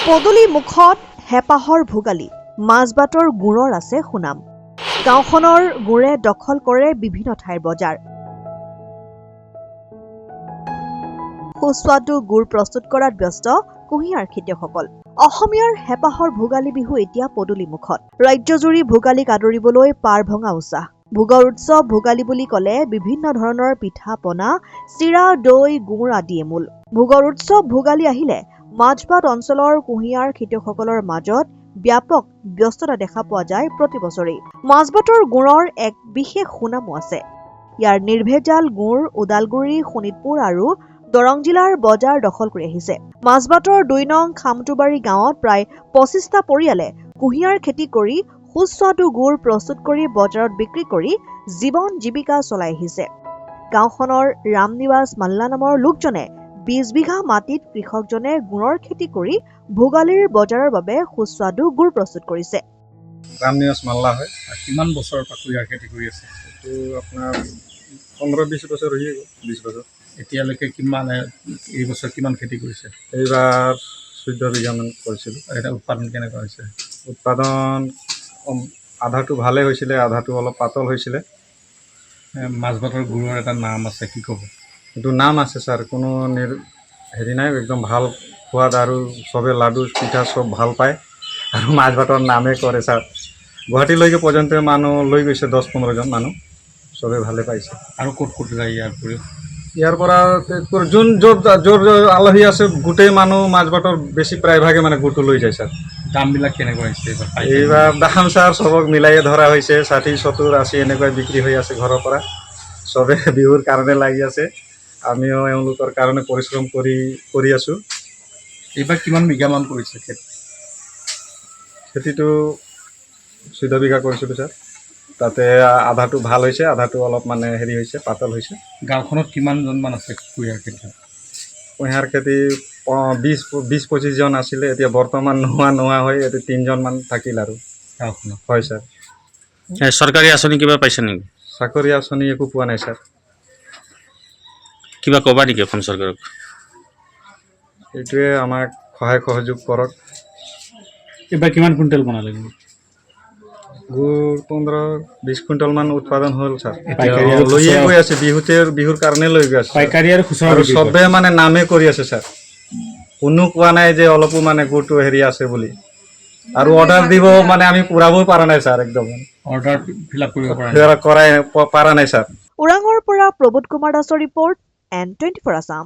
পদূলি মুখত হেপাহৰ ভোগালী মাজবাটৰ গুড়ৰ আছে সুনাম। গাঁওখনৰ গুড়ে দখল কৰে বিভিন্ন ঠাইৰ বজাৰ। সুস্বাদু গুড় প্ৰস্তুত কৰাত ব্যস্ত কুঁহিয়াৰ খেতিয়কসকল। অসমীয়াৰ হেপাহৰ ভোগালী বিহু এতিয়া পদূলি মুখত। ৰাজ্যজুৰি ভোগালীক আদৰিবলৈ পাৰ ভঙা উৎসাহ। ভোগৰ উৎসৱ ভোগালী বুলি ক'লে বিভিন্ন ধৰণৰ পিঠা পনা, চিৰা, দৈ, গুড় আদিয়ে মূল। ভোগৰ উৎসৱ ভোগালী আহিলে মাজবাট অঞ্চলৰ কুঁহিয়াৰ খেতিয়কসকলৰ মাজত ব্যাপক ব্যস্ততা দেখা পোৱা যায় প্ৰতি বছৰেই। মাজবাটৰ গুড়ৰ এক বিশেষ সুনামো আছে। ইয়াৰ নিৰ্ভেজাল গুড় ওদালগুৰি, শোণিতপুৰ আৰু দৰং জিলাৰ বজাৰ দখল কৰি আহিছে। মাজবাটৰ ২ নং খামটোবাৰী গাঁৱত প্ৰায় ২৫টা পৰিয়ালে কুঁহিয়াৰ খেতি কৰি সুস্বাদু গুড় প্ৰস্তুত কৰি বজাৰত বিক্ৰী কৰি জীৱন জীৱিকা চলাই আহিছে। গাঁওখনৰ ৰামনিৱাস মাল্লা নামৰ লোকজনে ২০ বিঘা মাটিত কৃষকজনে গুড়ৰ খেতি কৰি ভোগালীৰ বজাৰৰ বাবে সুস্বাদু গুড় প্ৰস্তুত কৰিছে। ৰামনিৱাস মাল্লা হয়। কিমান বছৰৰ পৰা কুঁহিয়াৰ খেতি কৰি আছে? এইটো আপোনাৰ ১৫-২০ বছৰ হৈ গ'ল। ২০ বছৰ। এতিয়ালৈকে কিমান এই বছৰ কিমান খেতি কৰিছে? এইবাৰ ১৪ বিঘামান কৰিছিলোঁ। এটা উৎপাদন কেনেকুৱা হৈছে? উৎপাদন আধাটো ভালে হৈছিলে, আধাটো অলপ পাতল হৈছিলে। মাজবাটৰ গুড়ৰ এটা নাম আছে, কি ক'ব? এইটো নাম আছে ছাৰ, কোনো হেৰি নাই, একদম ভাল সোৱাদ আৰু চবে লাডু পিঠা চব ভাল পায় আৰু মাজবাটৰ নামেই কৰে ছাৰ। গুৱাহাটীলৈকে পৰ্যন্ত মানুহ লৈ গৈছে, ১০-১৫ জন মানুহ, চবে ভালে পাইছে। আৰু ক'ত ক'ত যায় ইয়াৰ পৰা যোন য'ত আলহী আছে গোটেই মানুহ মাজবাটৰ বেছি প্ৰায়ভাগে মানে গুড়টো লৈ যায় ছাৰ। দামবিলাক কেনেকুৱা হৈছে এইবাৰ? দাম ছাৰ চবক মিলাইয়ে ধৰা হৈছে, ৬০, ৭০, ৮০ এনেকৈ বিক্ৰী হৈ আছে ঘৰৰ পৰা। চবে বিহুৰ কাৰণে লাগি আছে, আমিও এওঁলোকৰ কাৰণে পৰিশ্ৰম কৰি আছোঁ। এইবাৰ কিমান বিঘামান কৰিছে খেতি? খেতিটো ১৪ বিঘা কৰিছিলোঁ ছাৰ। তাতে আধাটো ভাল হৈছে, আধাটো অলপ মানে হেৰি হৈছে, পাতল হৈছে। গাঁওখনত কিমানজনমান আছে কুঁহিয়াৰ খেতি? কুঁহিয়াৰ খেতি ২০-২৫ জন আছিলে, এতিয়া বৰ্তমান নোহোৱা হৈ এতিয়া ৩ জনমান থাকিল আৰু গাঁওখনত। হয় ছাৰ। চৰকাৰী আঁচনি কিবা পাইছে নেকি? চাকৰি আঁচনি একো পোৱা নাই ছাৰ। কিবা ক'বা নেকি অসম চৰকাৰক? এইটোৱে আমাক সহায় সহযোগ কৰক। এইবাৰ কিমান কুইণ্টেল বনালে? গুড় ১৫-২০ কুইণ্টেলমান উৎপাদন হ'ল ছাৰ। লৈয়ে গৈ আছে, বিহুৰ কাৰণে লৈ গৈ আছে। পাইকাৰী আৰু খুচুৰা আৰু চবে মানে নামে কৰি আছে ছাৰ। কোনো কোৱা নাই যে অলপো মানে গুড়টো হেৰি আছে বুলি। আৰু অৰ্ডাৰ দিব মানে আমি পূৰাবই পৰা নাই ছাৰ, একদম অৰ্ডাৰ ফিল আপ কৰিব পৰা নাই ছাৰ। ওৰাঙৰ পৰা প্ৰবোধ কুমাৰ দাসৰ ৰিপৰ্ট, N24 আছাম।